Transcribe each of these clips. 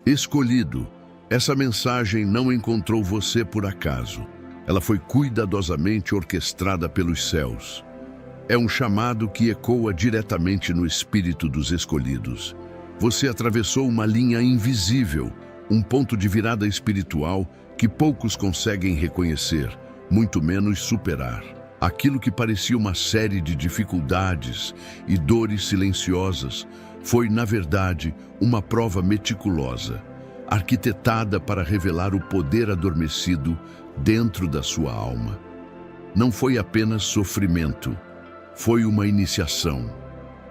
Escolhido, essa mensagem não encontrou você por acaso. Ela foi cuidadosamente orquestrada pelos céus. É um chamado que ecoa diretamente no espírito dos escolhidos. Você atravessou uma linha invisível, um ponto de virada espiritual que poucos conseguem reconhecer, muito menos superar. Aquilo que parecia uma série de dificuldades e dores silenciosas foi, na verdade, uma prova meticulosa, arquitetada para revelar o poder adormecido dentro da sua alma. Não foi apenas sofrimento, foi uma iniciação,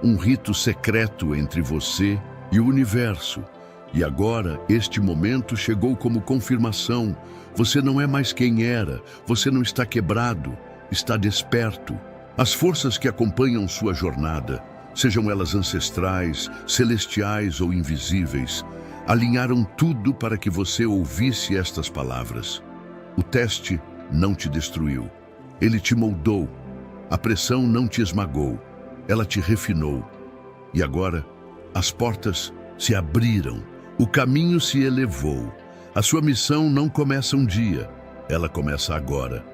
um rito secreto entre você e o universo. E agora, este momento chegou como confirmação. Você não é mais quem era, você não está quebrado, está desperto. As forças que acompanham sua jornada, sejam elas ancestrais, celestiais ou invisíveis, alinharam tudo para que você ouvisse estas palavras. O teste não te destruiu, ele te moldou. A pressão não te esmagou, ela te refinou. E agora, as portas se abriram, o caminho se elevou. A sua missão não começa um dia, ela começa agora.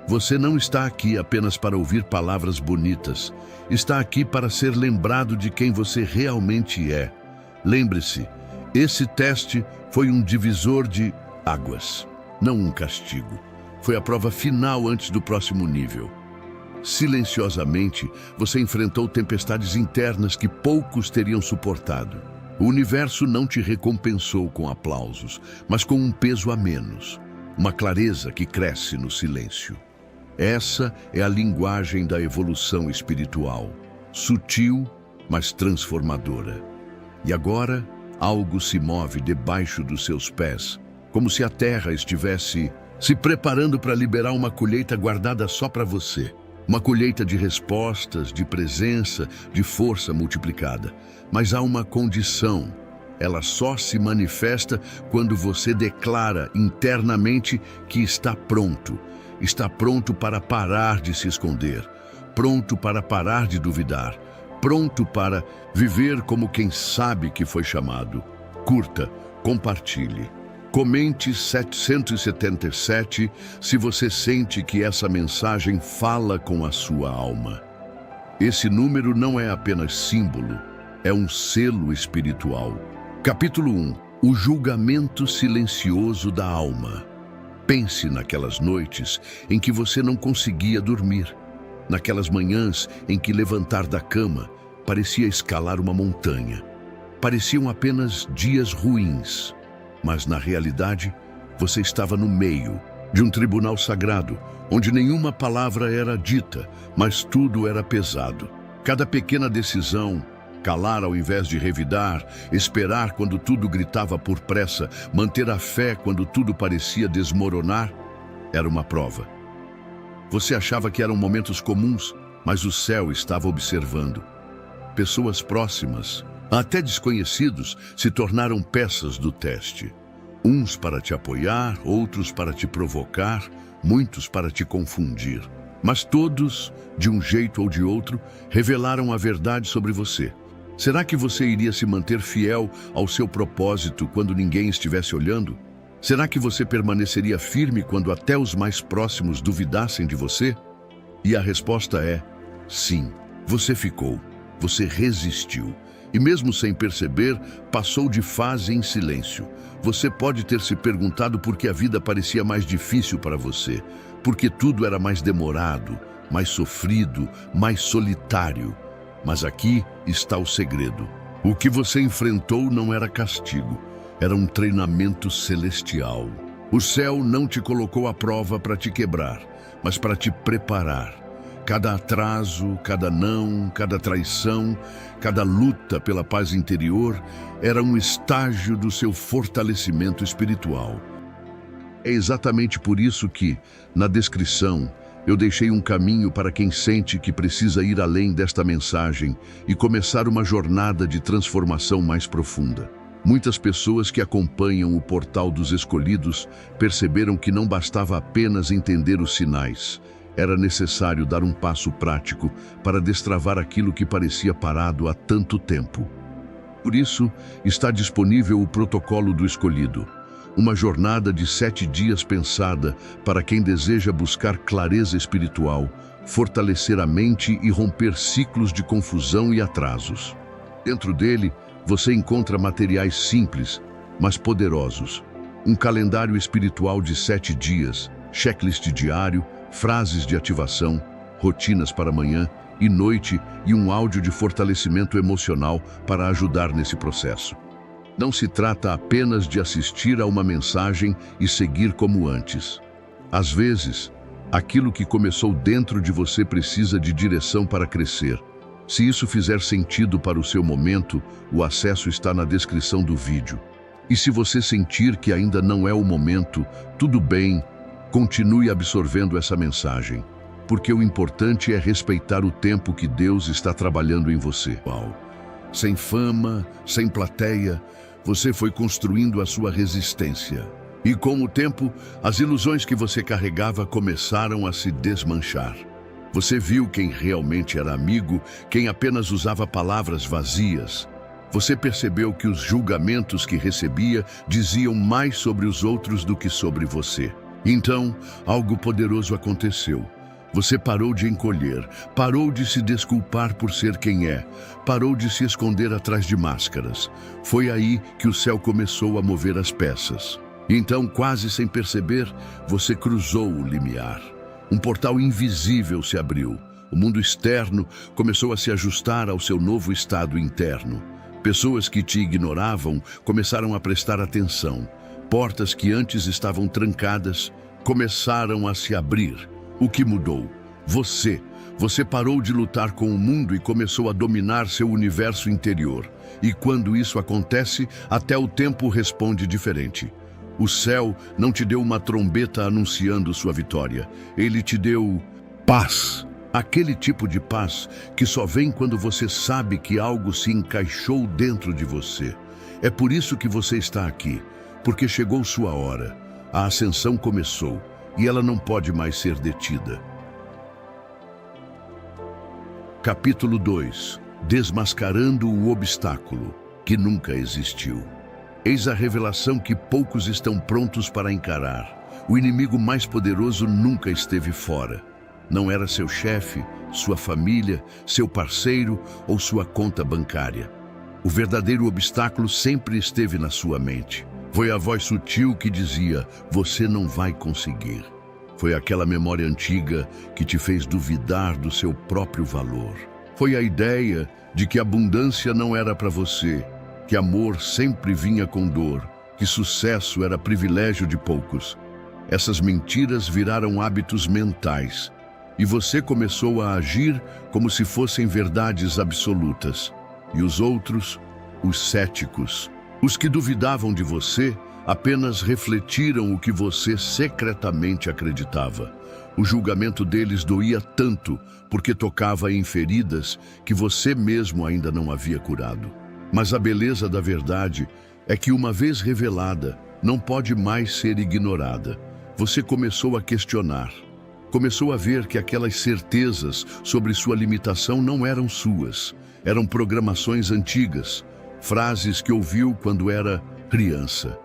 Você não está aqui apenas para ouvir palavras bonitas, está aqui para ser lembrado de quem você realmente é. Lembre-se, esse teste foi um divisor de águas, não um castigo. Foi a prova final antes do próximo nível. Silenciosamente, você enfrentou tempestades internas que poucos teriam suportado. O universo não te recompensou com aplausos, mas com um peso a menos, uma clareza que cresce no silêncio. Essa é a linguagem da evolução espiritual, sutil, mas transformadora. E agora, algo se move debaixo dos seus pés, como se a terra estivesse se preparando para liberar uma colheita guardada só para você. Uma colheita de respostas, de presença, de força multiplicada. Mas há uma condição. Ela só se manifesta quando você declara internamente que está pronto. Está pronto para parar de se esconder. Pronto para parar de duvidar. Pronto para viver como quem sabe que foi chamado. Curta, compartilhe. Comente 777 se você sente que essa mensagem fala com a sua alma. Esse número não é apenas símbolo, é um selo espiritual. Capítulo 1. O julgamento silencioso da alma. Pense naquelas noites em que você não conseguia dormir. Naquelas manhãs em que levantar da cama parecia escalar uma montanha. Pareciam apenas dias ruins. Mas, na realidade, você estava no meio de um tribunal sagrado, onde nenhuma palavra era dita, mas tudo era pesado. Cada pequena decisão, calar ao invés de revidar, esperar quando tudo gritava por pressa, manter a fé quando tudo parecia desmoronar, era uma prova. Você achava que eram momentos comuns, mas o céu estava observando. Pessoas próximas, até desconhecidos, se tornaram peças do teste. Uns para te apoiar, outros para te provocar, muitos para te confundir. Mas todos, de um jeito ou de outro, revelaram a verdade sobre você. Será que você iria se manter fiel ao seu propósito quando ninguém estivesse olhando? Será que você permaneceria firme quando até os mais próximos duvidassem de você? E a resposta é sim. Você ficou, você resistiu. E mesmo sem perceber, passou de fase em silêncio. Você pode ter se perguntado por que a vida parecia mais difícil para você, porque tudo era mais demorado, mais sofrido, mais solitário. Mas aqui está o segredo. O que você enfrentou não era castigo, era um treinamento celestial. O céu não te colocou à prova para te quebrar, mas para te preparar. Cada atraso, cada não, cada traição, cada luta pela paz interior era um estágio do seu fortalecimento espiritual. É exatamente por isso que, na descrição, eu deixei um caminho para quem sente que precisa ir além desta mensagem e começar uma jornada de transformação mais profunda. Muitas pessoas que acompanham o Portal dos Escolhidos perceberam que não bastava apenas entender os sinais. Era necessário dar um passo prático para destravar aquilo que parecia parado há tanto tempo. Por isso, está disponível o Protocolo do Escolhido, uma jornada de 7 dias pensada para quem deseja buscar clareza espiritual, fortalecer a mente e romper ciclos de confusão e atrasos. Dentro dele, você encontra materiais simples, mas poderosos. Um calendário espiritual de 7 dias, checklist diário, frases de ativação, rotinas para manhã e noite e um áudio de fortalecimento emocional para ajudar nesse processo. Não se trata apenas de assistir a uma mensagem e seguir como antes. Às vezes, aquilo que começou dentro de você precisa de direção para crescer. Se isso fizer sentido para o seu momento, o acesso está na descrição do vídeo. E se você sentir que ainda não é o momento, tudo bem, continue absorvendo essa mensagem, porque o importante é respeitar o tempo que Deus está trabalhando em você. Uau. Sem fama, sem plateia, você foi construindo a sua resistência. E com o tempo, as ilusões que você carregava começaram a se desmanchar. Você viu quem realmente era amigo, quem apenas usava palavras vazias. Você percebeu que os julgamentos que recebia diziam mais sobre os outros do que sobre você. Então, algo poderoso aconteceu. Você parou de encolher, parou de se desculpar por ser quem é, parou de se esconder atrás de máscaras. Foi aí que o céu começou a mover as peças. Então, quase sem perceber, você cruzou o limiar. Um portal invisível se abriu. O mundo externo começou a se ajustar ao seu novo estado interno. Pessoas que te ignoravam começaram a prestar atenção. Portas que antes estavam trancadas começaram a se abrir. O que mudou? Você. Você parou de lutar com o mundo e começou a dominar seu universo interior. E quando isso acontece, até o tempo responde diferente. O céu não te deu uma trombeta anunciando sua vitória. Ele te deu paz. Aquele tipo de paz que só vem quando você sabe que algo se encaixou dentro de você. É por isso que você está aqui, porque chegou sua hora. A ascensão começou e ela não pode mais ser detida. Capítulo 2. Desmascarando o obstáculo que nunca existiu. Eis a revelação que poucos estão prontos para encarar. O inimigo mais poderoso nunca esteve fora. Não era seu chefe, sua família, seu parceiro ou sua conta bancária. O verdadeiro obstáculo sempre esteve na sua mente. Foi a voz sutil que dizia, você não vai conseguir. Foi aquela memória antiga que te fez duvidar do seu próprio valor. Foi a ideia de que abundância não era para você, que amor sempre vinha com dor, que sucesso era privilégio de poucos. Essas mentiras viraram hábitos mentais e você começou a agir como se fossem verdades absolutas. E os outros, os céticos, os que duvidavam de você, apenas refletiram o que você secretamente acreditava. O julgamento deles doía tanto porque tocava em feridas que você mesmo ainda não havia curado. Mas a beleza da verdade é que, uma vez revelada, não pode mais ser ignorada. Você começou a questionar. Começou a ver que aquelas certezas sobre sua limitação não eram suas. Eram programações antigas, frases que ouviu quando era criança.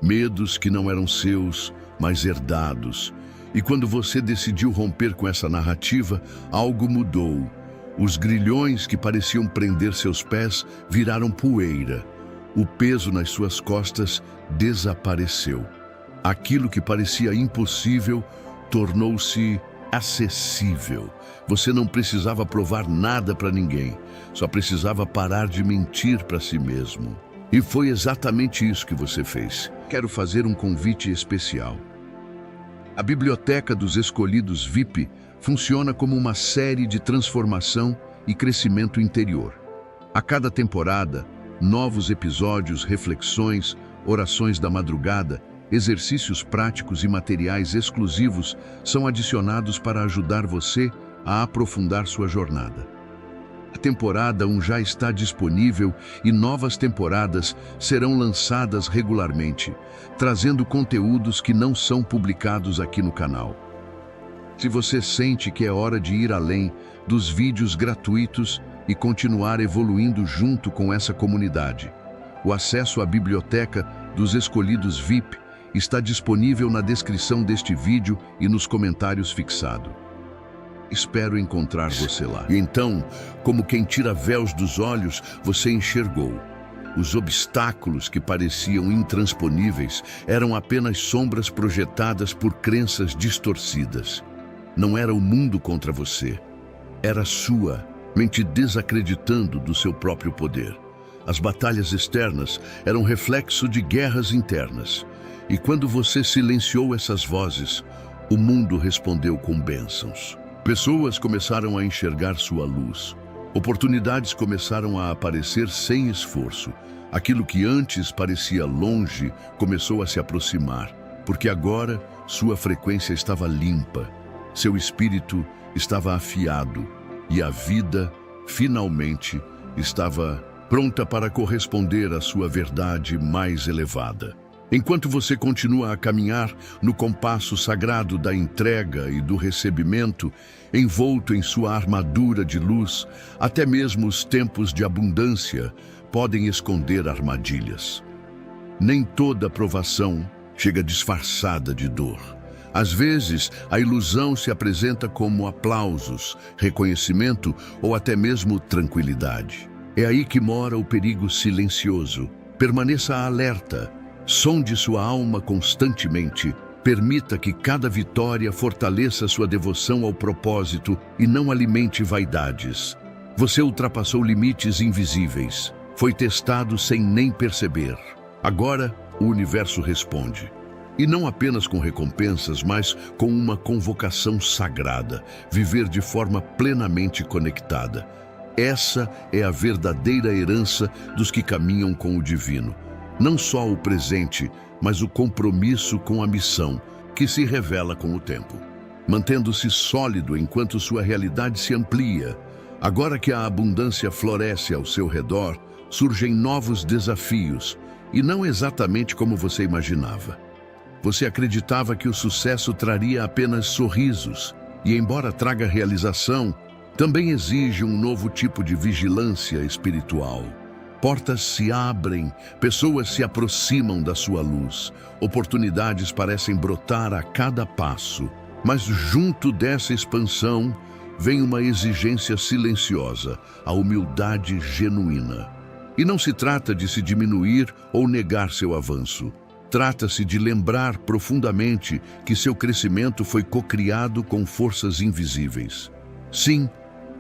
Medos que não eram seus, mas herdados. E quando você decidiu romper com essa narrativa, algo mudou. Os grilhões que pareciam prender seus pés viraram poeira. O peso nas suas costas desapareceu. Aquilo que parecia impossível tornou-se acessível. Você não precisava provar nada para ninguém, só precisava parar de mentir para si mesmo. E foi exatamente isso que você fez. Quero fazer um convite especial. A Biblioteca dos Escolhidos VIP funciona como uma série de transformação e crescimento interior. A cada temporada, novos episódios, reflexões, orações da madrugada, exercícios práticos e materiais exclusivos são adicionados para ajudar você a aprofundar sua jornada. A temporada 1 já está disponível e novas temporadas serão lançadas regularmente, trazendo conteúdos que não são publicados aqui no canal. Se você sente que é hora de ir além dos vídeos gratuitos, e continuar evoluindo junto com essa comunidade. O acesso à biblioteca dos escolhidos VIP está disponível na descrição deste vídeo e nos comentários fixados. Espero encontrar você lá. E então, como quem tira véus dos olhos, você enxergou. Os obstáculos que pareciam intransponíveis eram apenas sombras projetadas por crenças distorcidas. Não era o mundo contra você. Era sua mente desacreditando do seu próprio poder. As batalhas externas eram reflexo de guerras internas. E quando você silenciou essas vozes, o mundo respondeu com bênçãos. Pessoas começaram a enxergar sua luz. Oportunidades começaram a aparecer sem esforço. Aquilo que antes parecia longe começou a se aproximar, porque agora sua frequência estava limpa, seu espírito estava afiado e a vida, finalmente, estava pronta para corresponder à sua verdade mais elevada. Enquanto você continua a caminhar no compasso sagrado da entrega e do recebimento, envolto em sua armadura de luz, até mesmo os tempos de abundância podem esconder armadilhas. Nem toda provação chega disfarçada de dor. Às vezes, a ilusão se apresenta como aplausos, reconhecimento ou até mesmo tranquilidade. É aí que mora o perigo silencioso. Permaneça alerta. Sonde sua alma constantemente. Permita que cada vitória fortaleça sua devoção ao propósito e não alimente vaidades. Você ultrapassou limites invisíveis. Foi testado sem nem perceber. Agora, o universo responde. E não apenas com recompensas, mas com uma convocação sagrada. Viver de forma plenamente conectada. Essa é a verdadeira herança dos que caminham com o divino. Não só o presente, mas o compromisso com a missão, que se revela com o tempo. Mantendo-se sólido enquanto sua realidade se amplia. Agora que a abundância floresce ao seu redor, surgem novos desafios, e não exatamente como você imaginava. Você acreditava que o sucesso traria apenas sorrisos, e embora traga realização, também exige um novo tipo de vigilância espiritual. Portas se abrem, pessoas se aproximam da sua luz, oportunidades parecem brotar a cada passo, mas junto dessa expansão vem uma exigência silenciosa, a humildade genuína. E não se trata de se diminuir ou negar seu avanço. Trata-se de lembrar profundamente que seu crescimento foi cocriado com forças invisíveis. Sim,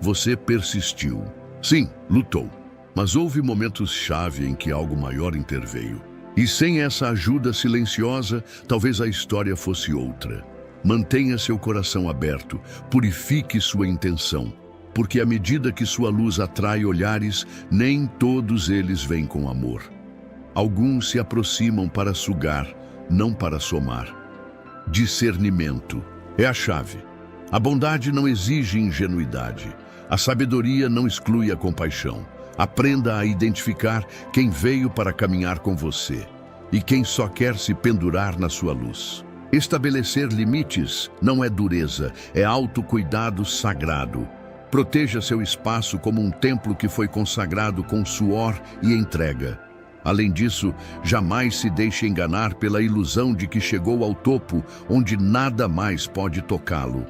você persistiu. Sim, lutou. Mas houve momentos-chave em que algo maior interveio. E sem essa ajuda silenciosa, talvez a história fosse outra. Mantenha seu coração aberto, purifique sua intenção, porque à medida que sua luz atrai olhares, nem todos eles vêm com amor. Alguns se aproximam para sugar, não para somar. Discernimento é a chave. A bondade não exige ingenuidade. A sabedoria não exclui a compaixão. Aprenda a identificar quem veio para caminhar com você e quem só quer se pendurar na sua luz. Estabelecer limites não é dureza, é autocuidado sagrado. Proteja seu espaço como um templo que foi consagrado com suor e entrega. Além disso, jamais se deixe enganar pela ilusão de que chegou ao topo, onde nada mais pode tocá-lo.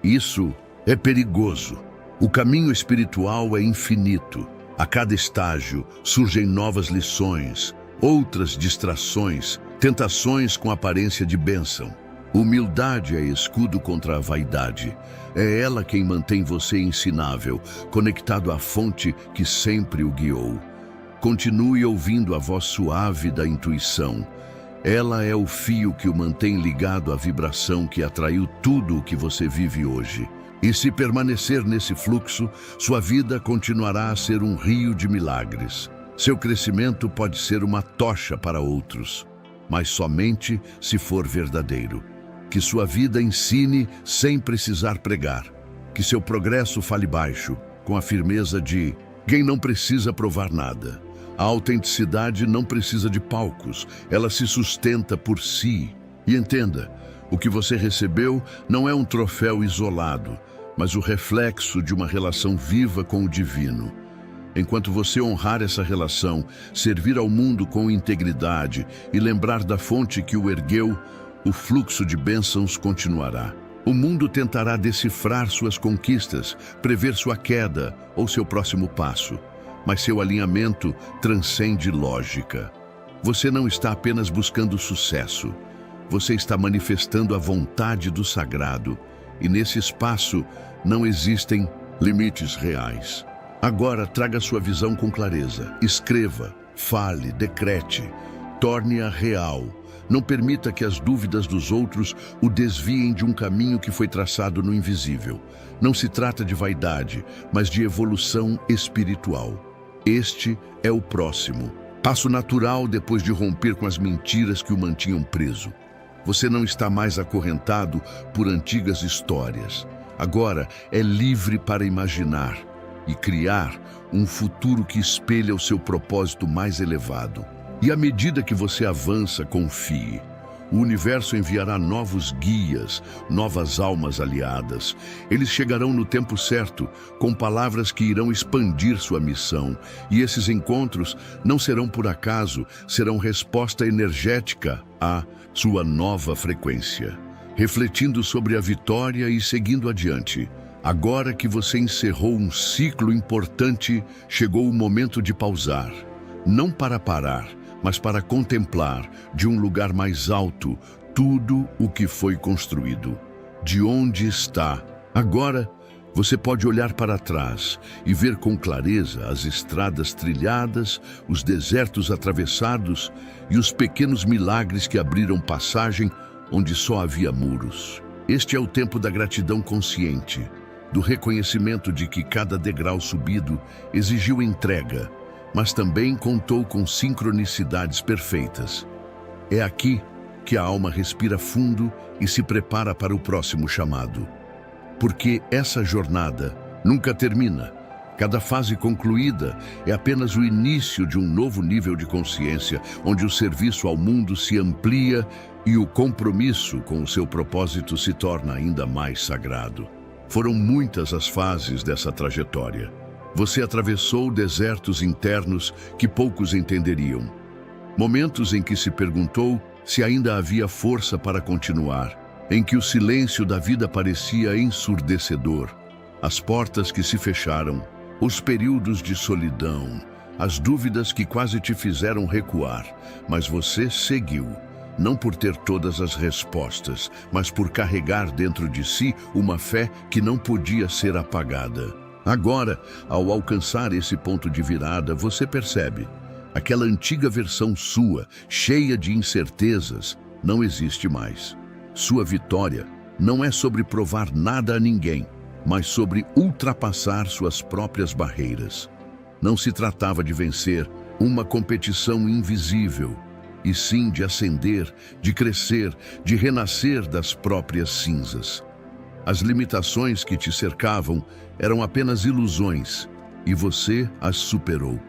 Isso é perigoso. O caminho espiritual é infinito. A cada estágio surgem novas lições, outras distrações, tentações com aparência de bênção. Humildade é escudo contra a vaidade. É ela quem mantém você ensinável, conectado à fonte que sempre o guiou. Continue ouvindo a voz suave da intuição. Ela é o fio que o mantém ligado à vibração que atraiu tudo o que você vive hoje. E se permanecer nesse fluxo, sua vida continuará a ser um rio de milagres. Seu crescimento pode ser uma tocha para outros, mas somente se for verdadeiro. Que sua vida ensine sem precisar pregar. Que seu progresso fale baixo, com a firmeza de quem não precisa provar nada. A autenticidade não precisa de palcos, ela se sustenta por si. E entenda, o que você recebeu não é um troféu isolado, mas o reflexo de uma relação viva com o divino. Enquanto você honrar essa relação, servir ao mundo com integridade e lembrar da fonte que o ergueu, o fluxo de bênçãos continuará. O mundo tentará decifrar suas conquistas, prever sua queda ou seu próximo passo, mas seu alinhamento transcende lógica. Você não está apenas buscando sucesso, você está manifestando a vontade do sagrado, e nesse espaço não existem limites reais. Agora traga sua visão com clareza, escreva, fale, decrete, torne-a real. Não permita que as dúvidas dos outros o desviem de um caminho que foi traçado no invisível. Não se trata de vaidade, mas de evolução espiritual. Este é o próximo passo natural depois de romper com as mentiras que o mantinham preso. Você não está mais acorrentado por antigas histórias. Agora é livre para imaginar e criar um futuro que espelha o seu propósito mais elevado. E à medida que você avança, confie. O universo enviará novos guias, novas almas aliadas. Eles chegarão no tempo certo, com palavras que irão expandir sua missão. E esses encontros não serão por acaso, serão resposta energética à sua nova frequência. Refletindo sobre a vitória e seguindo adiante. Agora que você encerrou um ciclo importante, chegou o momento de pausar. Não para parar, mas para contemplar, de um lugar mais alto, tudo o que foi construído. De onde está? Agora, você pode olhar para trás e ver com clareza as estradas trilhadas, os desertos atravessados e os pequenos milagres que abriram passagem onde só havia muros. Este é o tempo da gratidão consciente, do reconhecimento de que cada degrau subido exigiu entrega, mas também contou com sincronicidades perfeitas. É aqui que a alma respira fundo e se prepara para o próximo chamado. Porque essa jornada nunca termina. Cada fase concluída é apenas o início de um novo nível de consciência, onde o serviço ao mundo se amplia e o compromisso com o seu propósito se torna ainda mais sagrado. Foram muitas as fases dessa trajetória. Você atravessou desertos internos que poucos entenderiam. Momentos em que se perguntou se ainda havia força para continuar, em que o silêncio da vida parecia ensurdecedor, as portas que se fecharam, os períodos de solidão, as dúvidas que quase te fizeram recuar, mas você seguiu, não por ter todas as respostas, mas por carregar dentro de si uma fé que não podia ser apagada. Agora, ao alcançar esse ponto de virada, você percebe, aquela antiga versão sua, cheia de incertezas, não existe mais. Sua vitória não é sobre provar nada a ninguém, mas sobre ultrapassar suas próprias barreiras. Não se tratava de vencer uma competição invisível, e sim de ascender, de crescer, de renascer das próprias cinzas. As limitações que te cercavam eram apenas ilusões, e você as superou.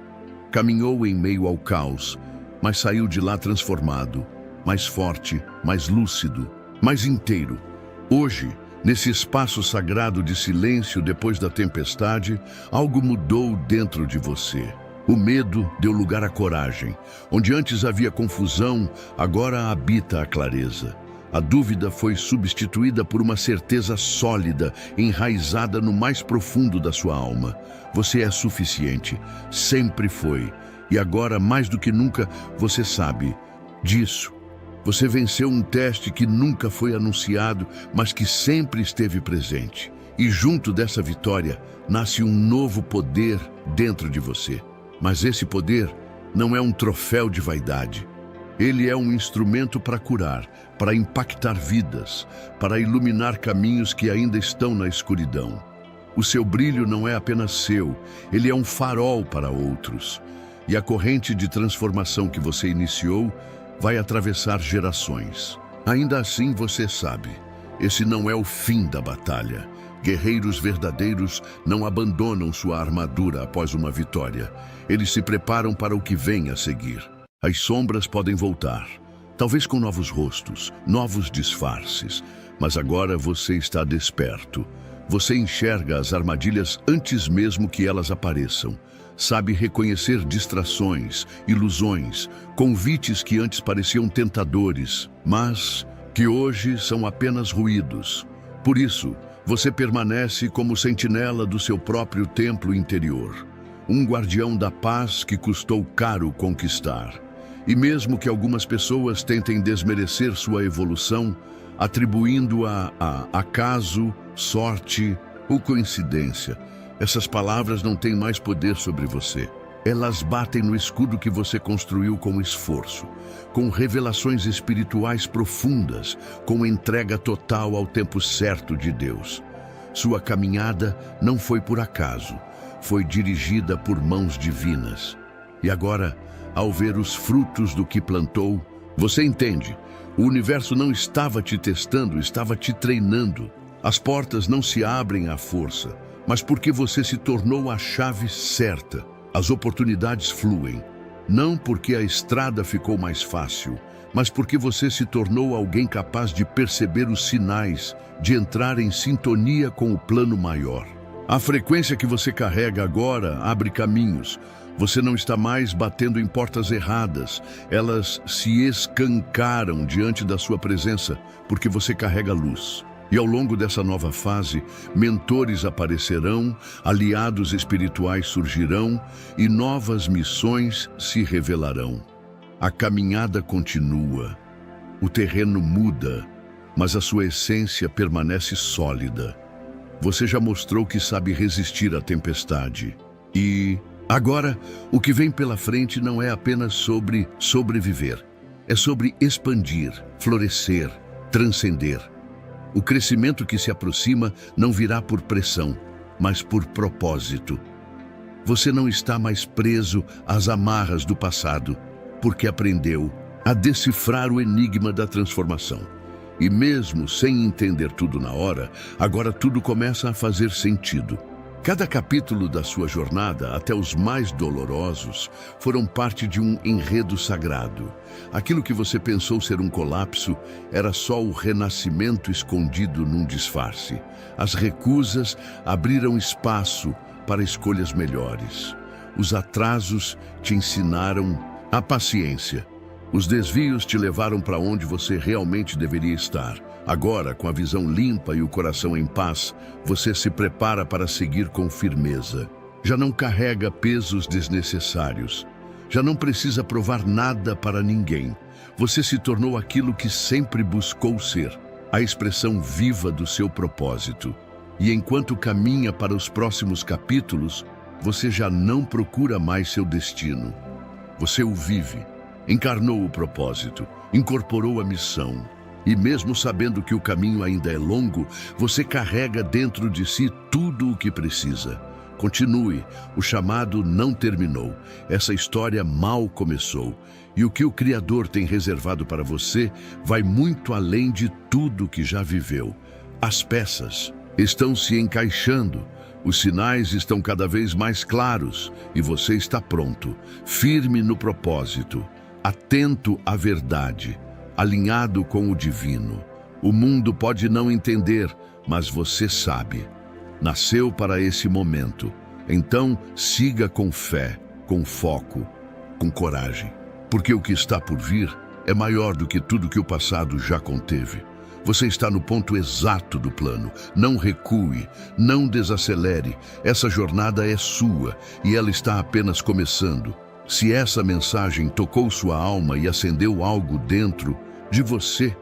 Caminhou em meio ao caos, mas saiu de lá transformado, mais forte, mais lúcido, mais inteiro. Hoje, nesse espaço sagrado de silêncio depois da tempestade, algo mudou dentro de você. O medo deu lugar à coragem. Onde antes havia confusão, agora habita a clareza. A dúvida foi substituída por uma certeza sólida, enraizada no mais profundo da sua alma. Você é suficiente, sempre foi. E agora, mais do que nunca, você sabe disso. Você venceu um teste que nunca foi anunciado, mas que sempre esteve presente. E junto dessa vitória, nasce um novo poder dentro de você. Mas esse poder não é um troféu de vaidade. Ele é um instrumento para curar, para impactar vidas, para iluminar caminhos que ainda estão na escuridão. O seu brilho não é apenas seu, ele é um farol para outros. E a corrente de transformação que você iniciou vai atravessar gerações. Ainda assim você sabe, esse não é o fim da batalha. Guerreiros verdadeiros não abandonam sua armadura após uma vitória. Eles se preparam para o que vem a seguir. As sombras podem voltar, talvez com novos rostos, novos disfarces, mas agora você está desperto. Você enxerga as armadilhas antes mesmo que elas apareçam. Sabe reconhecer distrações, ilusões, convites que antes pareciam tentadores, mas que hoje são apenas ruídos. Por isso, você permanece como sentinela do seu próprio templo interior, um guardião da paz que custou caro conquistar. E mesmo que algumas pessoas tentem desmerecer sua evolução, atribuindo-a a acaso, sorte ou coincidência, essas palavras não têm mais poder sobre você. Elas batem no escudo que você construiu com esforço, com revelações espirituais profundas, com entrega total ao tempo certo de Deus. Sua caminhada não foi por acaso, foi dirigida por mãos divinas. E agora, ao ver os frutos do que plantou, você entende. O universo não estava te testando, estava te treinando. As portas não se abrem à força, mas porque você se tornou a chave certa. As oportunidades fluem, não porque a estrada ficou mais fácil, mas porque você se tornou alguém capaz de perceber os sinais, de entrar em sintonia com o plano maior. A frequência que você carrega agora abre caminhos. Você não está mais batendo em portas erradas. Elas se escancaram diante da sua presença, porque você carrega luz. E ao longo dessa nova fase, mentores aparecerão, aliados espirituais surgirão e novas missões se revelarão. A caminhada continua, o terreno muda, mas a sua essência permanece sólida. Você já mostrou que sabe resistir à tempestade. E agora, o que vem pela frente não é apenas sobre sobreviver, é sobre expandir, florescer, transcender. O crescimento que se aproxima não virá por pressão, mas por propósito. Você não está mais preso às amarras do passado, porque aprendeu a decifrar o enigma da transformação. E mesmo sem entender tudo na hora, agora tudo começa a fazer sentido. Cada capítulo da sua jornada, até os mais dolorosos, foram parte de um enredo sagrado. Aquilo que você pensou ser um colapso era só o renascimento escondido num disfarce. As recusas abriram espaço para escolhas melhores. Os atrasos te ensinaram a paciência. Os desvios te levaram para onde você realmente deveria estar. Agora, com a visão limpa e o coração em paz, você se prepara para seguir com firmeza. Já não carrega pesos desnecessários. Já não precisa provar nada para ninguém. Você se tornou aquilo que sempre buscou ser, a expressão viva do seu propósito. E enquanto caminha para os próximos capítulos, você já não procura mais seu destino. Você o vive, encarnou o propósito, incorporou a missão. E mesmo sabendo que o caminho ainda é longo, você carrega dentro de si tudo o que precisa. Continue, o chamado não terminou. Essa história mal começou. E o que o Criador tem reservado para você vai muito além de tudo que já viveu. As peças estão se encaixando, os sinais estão cada vez mais claros e você está pronto, firme no propósito, atento à verdade, alinhado com o divino. O mundo pode não entender, mas você sabe. Nasceu para esse momento. Então, siga com fé, com foco, com coragem. Porque o que está por vir é maior do que tudo que o passado já conteve. Você está no ponto exato do plano. Não recue, não desacelere. Essa jornada é sua e ela está apenas começando. Se essa mensagem tocou sua alma e acendeu algo dentro de você,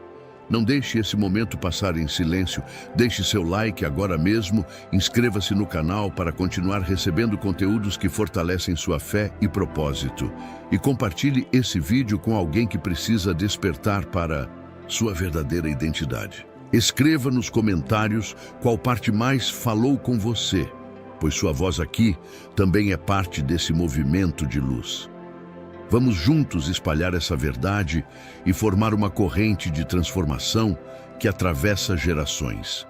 não deixe esse momento passar em silêncio. Deixe seu like agora mesmo, inscreva-se no canal para continuar recebendo conteúdos que fortalecem sua fé e propósito. E compartilhe esse vídeo com alguém que precisa despertar para sua verdadeira identidade. Escreva nos comentários qual parte mais falou com você, pois sua voz aqui também é parte desse movimento de luz. Vamos juntos espalhar essa verdade e formar uma corrente de transformação que atravessa gerações.